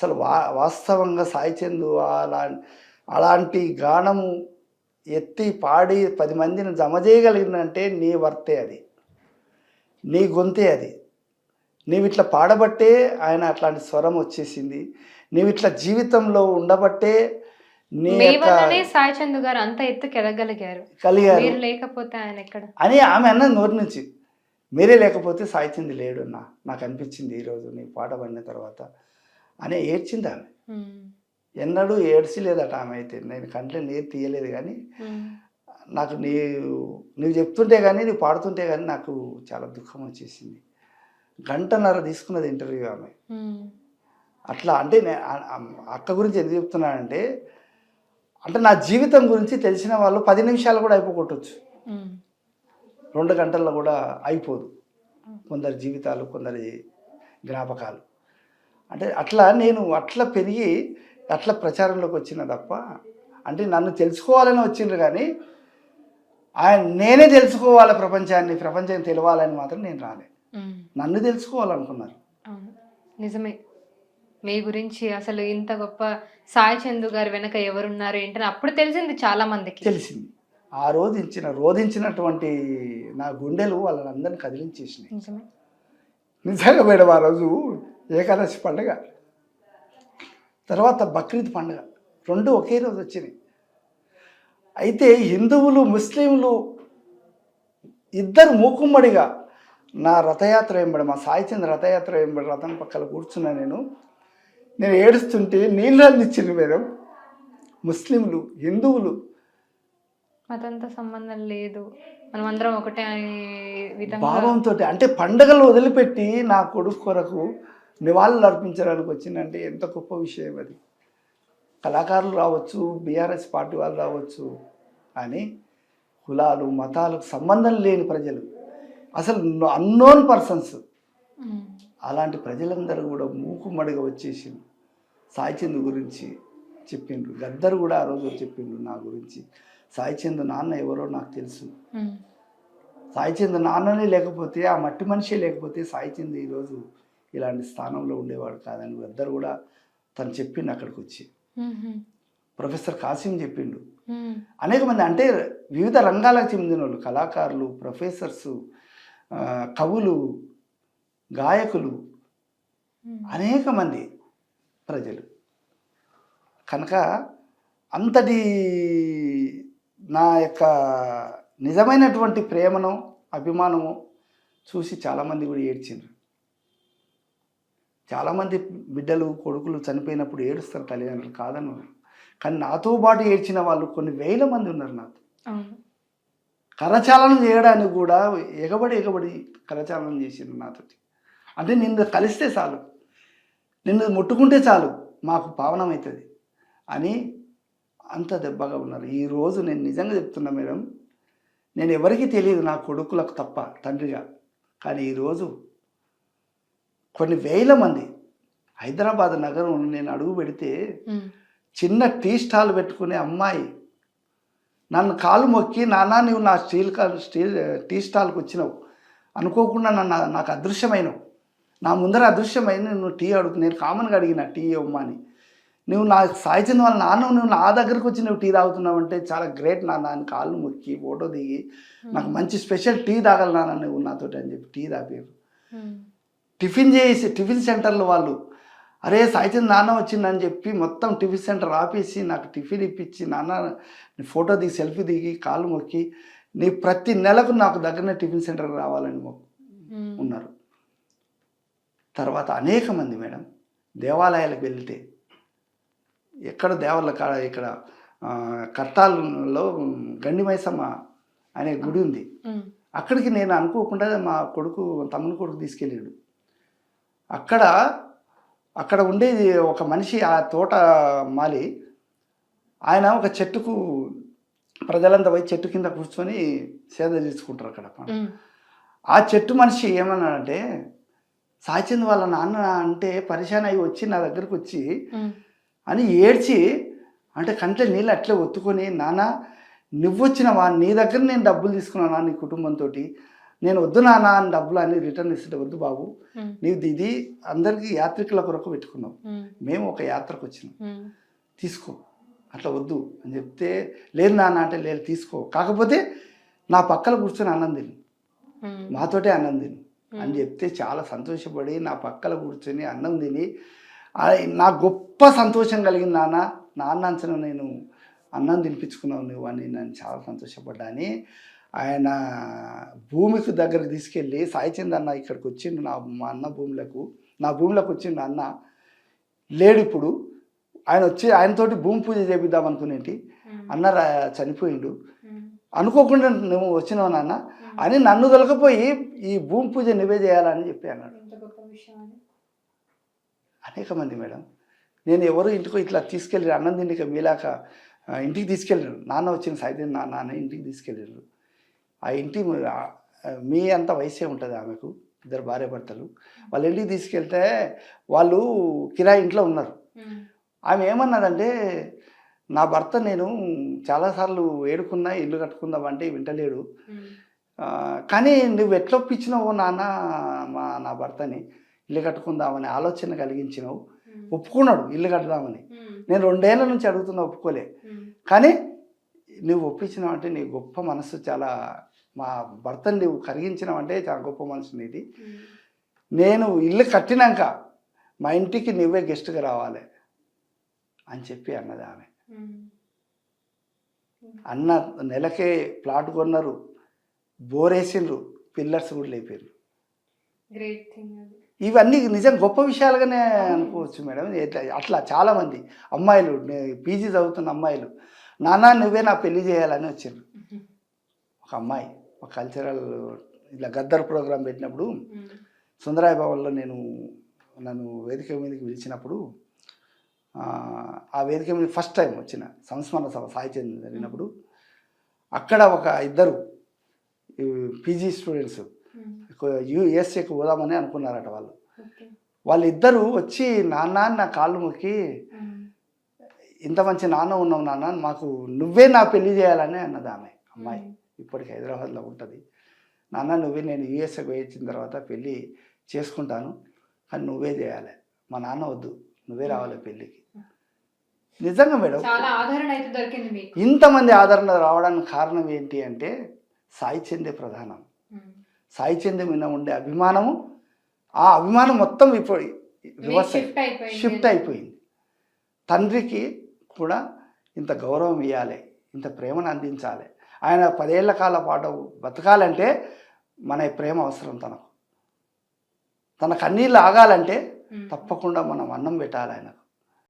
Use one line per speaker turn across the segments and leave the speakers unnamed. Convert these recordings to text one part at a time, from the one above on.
అసలు వాస్తవంగా సాయి చందు అలాంటి గానము ఎత్తి పాడి 10 మందిని జమ చేయగలిగినంటే నీ వర్తే అది, నీ గొంతే అది. నీవు ఇట్లా పాడబట్టే ఆయన అట్లాంటి స్వరం వచ్చేసింది. నీవు ఇట్లా జీవితంలో ఉండబట్టే నీ
మీ వల్లనే సాయి చందు గారు అంత ఎత్తుకి ఎదగలిగారు. మీరు లేకపోతే ఆయన ఎక్కడ
అని ఆమె అన్నది నోటి నుంచి. మీరే లేకపోతే సాయి చందు లేడు నాకు అనిపించింది ఈరోజు నీ పాట పడిన తర్వాత అని ఏడ్చింది ఆమె. ఎన్నడూ ఏడ్చలేదట ఆమె. అయితే నేను కంట్లో నీరు తీయలేదు, కానీ నాకు నువ్వు చెప్తుంటే కానీ నువ్వు పాడుతుంటే కానీ నాకు చాలా దుఃఖం వచ్చేసింది. 1.5 గంట తీసుకున్నది ఇంటర్వ్యూ ఆమె. అట్లా అంటే అక్క గురించి ఎందుకు చెప్తున్నానంటే, అంటే నా జీవితం గురించి తెలిసిన వాళ్ళు 10 నిమిషాలు కూడా అయిపోగొట్టవచ్చు, 2 గంటల్లో కూడా అయిపోదు కొందరి జీవితాలు, కొందరి జ్ఞాపకాలు. అంటే అట్లా నేను అట్లా పెరిగి అట్లా ప్రచారంలోకి వచ్చిన తప్ప, అంటే నన్ను తెలుసుకోవాలని వచ్చిండ్రు కానీ నేనే తెలుసుకోవాలి ప్రపంచాన్ని తెలవాలని మాత్రం నేను రాలే. నన్ను తెలుసుకోవాలనుకున్నారు.
నిజమే. మీ గురించి అసలు ఇంత గొప్ప సాయి చందు గారి వెనక ఎవరున్నారు ఏంటని అప్పుడు తెలిసింది, చాలా మందికి
తెలిసింది. ఆ రోధించినటువంటి నా గుండెలు వాళ్ళందరినీ కదిలించేసినాయి. నిజంగా మేడం ఆ రోజు ఏకాదశి పండుగ తర్వాత బక్రీద్ పండుగ 2 ఒకే రోజు వచ్చినాయి. అయితే హిందువులు ముస్లింలు ఇద్దరు మూకుమ్మడిగా నా రథయాత్ర వెంబడి, మా సాయి చంద్ర రథయాత్ర వెంబడి రథం పక్కన కూర్చున్నా. నేను ఏడుస్తుంటే నీళ్ళు అందించింది మేడం. ముస్లింలు హిందువులు
మతంతో సంబంధం లేదు, మనం అందరం ఒకటే
భావంతో, అంటే పండుగలు వదిలిపెట్టి నా కొడుకు కొరకు నివాళులు అర్పించడానికి వచ్చిందంటే ఎంత గొప్ప విషయం అది. కళాకారులు రావచ్చు, బీఆర్ఎస్ పార్టీ వాళ్ళు రావచ్చు, కానీ కులాలు మతాలకు సంబంధం లేని ప్రజలు, అసలు అన్నోన్ పర్సన్స్, అలాంటి ప్రజలందరూ కూడా మూకుమ్మడిగా వచ్చేసి సాయి చందు గురించి చెప్పిండ్రు. గద్దరు కూడా ఆ రోజు చెప్పిండ్రు నా గురించి. సాయి చందు నాన్న ఎవరో నాకు తెలుసు. సాయి చందు నాన్ననే లేకపోతే, ఆ మట్టి మనిషి లేకపోతే సాయి చందు ఈరోజు ఇలాంటి స్థానంలో ఉండేవాడు కాదని గద్దరు కూడా తను చెప్పిండు. అక్కడికి వచ్చి ప్రొఫెసర్ కాసిం చెప్పిండు. అనేక మంది, అంటే వివిధ రంగాలకు చెందిన వాళ్ళు, కళాకారులు, ప్రొఫెసర్సు, కవులు, గాయకులు, అనేక మంది ప్రజలు. కనుక అంతటి నా యొక్క నిజమైనటువంటి ప్రేమను, అభిమానము చూసి చాలామంది కూడా ఏడ్చిండ్రు. చాలామంది బిడ్డలు, కొడుకులు చనిపోయినప్పుడు ఏడుస్తారు తల్లిదండ్రులు, కాదన్నారు. కానీ నాతో పాటు ఏడ్చిన వాళ్ళు కొన్ని వేల మంది ఉన్నారు నాతో. కరచాలనం చేయడానికి కూడా ఎగబడి కరచాలనం చేసిండ్రు నాతోటి. అంటే నిన్ను కలిస్తే చాలు, నిన్ను ముట్టుకుంటే చాలు, మాకు పావనమవుతుంది అని అంత దెబ్బగా ఉన్నారు. ఈరోజు నేను నిజంగా చెప్తున్నా మేడం, నేను ఎవరికీ తెలియదు నా కొడుకులకు తప్ప తండ్రిగా. కానీ ఈరోజు కొన్ని వేల మంది, హైదరాబాద్ నగరం నేను అడుగు పెడితే చిన్న టీ స్టాల్ పెట్టుకునే అమ్మాయి నన్ను కాలు మొక్కి, నాన్న నువ్వు నా టీ స్టాల్కి వచ్చినావు, అనుకోకుండా నాకు అదృశ్యమైనవు, నా ముందర అదృశ్యమైన నువ్వు టీ నేను కామన్గా అడిగిన టీ ఇవ్వమ్మా అని. నువ్వు నా సాయి చందు వాళ్ళ నాన్న, నువ్వు నా దగ్గరకు వచ్చి నువ్వు టీ తాగుతున్నావు అంటే చాలా గ్రేట్ నాన్న అని కాళ్ళు మొక్కి ఫోటో దిగి నాకు మంచి స్పెషల్ టీ తాగాలి నాన్న నువ్వు నాతోటి అని చెప్పి టీ తాగారు. టిఫిన్ సెంటర్లో వాళ్ళు, అరే సాయి చందు నాన్న వచ్చిందని చెప్పి మొత్తం టిఫిన్ సెంటర్ ఆపేసి నాకు టిఫిన్ ఇప్పించి, నాన్న ఫోటో దిగి సెల్ఫీ దిగి కాళ్ళు మొక్కి, నీ ప్రతి నెలకు నాకు దగ్గరనే టిఫిన్ సెంటర్కి రావాలని ఉన్నారు. తర్వాత అనేక మంది మేడం దేవాలయాలకు వెళ్తే, ఎక్కడ దేవాల కాడ ఇక్కడ కట్టాలలో గండి మైసమ్మ అనే గుడి ఉంది, అక్కడికి నేను అనుకోకుండా మా తమ్ముని కొడుకు తీసుకెళ్ళాడు. అక్కడ ఉండేది ఒక మనిషి, ఆ తోట మాలి ఆయన, ఒక చెట్టుకు ప్రజలంతా పోయి చెట్టు కింద కూర్చొని సేద తీసుకుంటారు అక్కడ. ఆ చెట్టు మనిషి ఏమన్నాడంటే, సాయి చందు వాళ్ళ నాన్న అంటే పరిశాన్ అయ్యి వచ్చి నా దగ్గరకు వచ్చి అని ఏడ్చి, అంటే కంట్లో నీళ్ళు అట్లే ఒత్తుకొని, నాన్న నువ్వు వచ్చినవా, నీ దగ్గర నేను డబ్బులు తీసుకున్నానా నీ కుటుంబంతో, నేను వద్దు నాన్న అని డబ్బులు అని రిటర్న్ ఇస్తుంటే వద్దు బాబు,
ఉమ్,
నీవు ఇది అందరికీ యాత్రికుల కొరకు పెట్టుకున్నావు,
ఉమ్,
మేము ఒక యాత్రకు వచ్చినాం,
ఉమ్,
తీసుకో, అట్లా వద్దు అని చెప్తే లేదు నాన్న అంటే లేదు తీసుకో, కాకపోతే నా పక్కన కూర్చొని అన్నం తిను,
ఉమ్,
మాతోటే అన్నం తిను అని చెప్తే చాలా సంతోషపడి నా పక్కన కూర్చొని అన్నం తిని నా గొప్ప సంతోషం కలిగింది. నాన్న అంచనా నేను అన్నం తినిపించుకున్నావు నువ్వు అని నేను చాలా సంతోషపడ్డా అని ఆయన భూమికి దగ్గరకు తీసుకెళ్ళి సాయిచంద్ అన్న ఇక్కడికి వచ్చిండు మా అన్న నా భూమిలోకి వచ్చిండు అన్న లేడు ఇప్పుడు, ఆయన వచ్చి ఆయనతోటి భూమి పూజ చేపిద్దాం అనుకునేటి, అన్న చనిపోయిండు,
ఉమ్,
అనుకోకుండా నువ్వు వచ్చినావు నాన్న అని నన్ను దొలకపోయి ఈ భూమి పూజ నువ్వే చేయాలని చెప్పి అన్నాడు.
ఎంత గొప్ప విషయం అని.
అనేక మంది మేడం, నేను ఎవరు ఇంటికో ఇట్లా తీసుకెళ్ళి అన్నం తిండిక మీలాక ఇంటికి తీసుకెళ్ళారు, నాన్న వచ్చిన సాయితన్ నాన్న అని ఇంటికి తీసుకెళ్ళారు. ఆ ఇంటి మీ అంత వయసే ఉంటుంది ఆమెకు, ఇద్దరు భార్య భర్తలు, వాళ్ళ ఇంటికి తీసుకెళ్తే వాళ్ళు కిరాయి ఇంట్లో ఉన్నారు.
ఉమ్,
ఆమె ఏమన్నదంటే నా భర్త నేను చాలాసార్లు ఏడుకున్నా ఇల్లు కట్టుకుందామంటే వింటలేడు,
ఉమ్,
కానీ నువ్వు ఎట్లా ఒప్పించినావు నాన్న నా భర్తని ఇల్లు కట్టుకుందామని ఆలోచన కలిగించినావు,
ఉమ్,
ఒప్పుకున్నాడు ఇల్లు కట్టుదామని.
ఉమ్,
నేను 2 ఏళ్ళ నుంచి అడుగుతున్నా, ఒప్పుకోలే,
ఉమ్,
కానీ నువ్వు ఒప్పించినావు అంటే నీ గొప్ప మనసు, చాలా మా భర్తని నువ్వు కరిగించినావు అంటే చాలా గొప్ప మనసు నీది.
ఉమ్,
నేను ఇల్లు కట్టినాక మా ఇంటికి నువ్వే గెస్ట్గా రావాలి అని చెప్పి అన్నది ఆమె.
ఉమ్,
అన్న నెలకే ప్లాట్ కొన్నారు, బోరేసిండ్రు, పిల్లర్స్ కూడా లేపారు.
గ్రేట్ థింగ్ అది.
ఇవన్నీ నిజం గొప్ప విషయాలుగానే అనుకోవచ్చు మేడం. అట్లా చాలామంది అమ్మాయిలు పీజీ చదువుతున్న అమ్మాయిలు నాన్న నువ్వే నా పెళ్లి చేయాలని వచ్చారు. ఒక అమ్మాయి ఒక కల్చరల్ ఇట్లా గద్దర్ ప్రోగ్రాం పెట్టినప్పుడు
ఉమ్,
సుందరాయ భవన్లో నన్ను వేదిక మీదకి పిలిచినప్పుడు ఆ వేదిక మీద ఫస్ట్ టైం వచ్చిన సంస్మరణ సభ సాయిచంద్ జరిగినప్పుడు అక్కడ ఒక ఇద్దరు పీజీ స్టూడెంట్స్
ఉమ్,
యుఎస్ఏకి పోదామని అనుకున్నారట వాళ్ళు.
ఓకే.
వాళ్ళిద్దరూ వచ్చి నాన్న నా కాళ్ళు మొక్కి
ఉమ్,
ఇంత మంచి నాన్న ఉన్నావు నాన్న, మాకు నువ్వే నా పెళ్లి చేయాలని అన్నది ఆమె అమ్మాయి.
ఉమ్,
ఇప్పటికి హైదరాబాద్లో ఉంటుంది. నాన్న నువ్వే, నేను యుఎస్ఏకి వచ్చిన తర్వాత పెళ్ళి చేసుకుంటాను కానీ నువ్వే చేయాలి, మా నాన్న వద్దు, నువ్వే రావాలి పెళ్ళికి. నిజంగా మేడం
చాలా ఆదరణ అయితే దొరికింది మీకు.
ఇంతమంది ఆదరణ రావడానికి కారణం ఏంటి అంటే సాయిచందే ప్రధానం.
ఉమ్,
సాయిచంద్ మీద ఉండే అభిమానము, ఆ అభిమానం మొత్తం ఇప్పుడు రివర్స్ షిఫ్ట్ అయిపోయింది. తండ్రికి కూడా ఇంత గౌరవం ఇవ్వాలి, ఇంత ప్రేమను అందించాలి. ఆయన 10 ఏళ్ల కాల పాటు బతకాలంటే మన ప్రేమ అవసరం తనకు. తన కన్నీళ్ళు ఆగాలంటే తప్పకుండా మనం అన్నం పెట్టాలి ఆయనకు.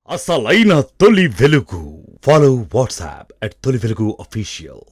అసలైన తొలి వెలుగు. ఫాలో వాట్సాప్ @తొలి వెలుగు official.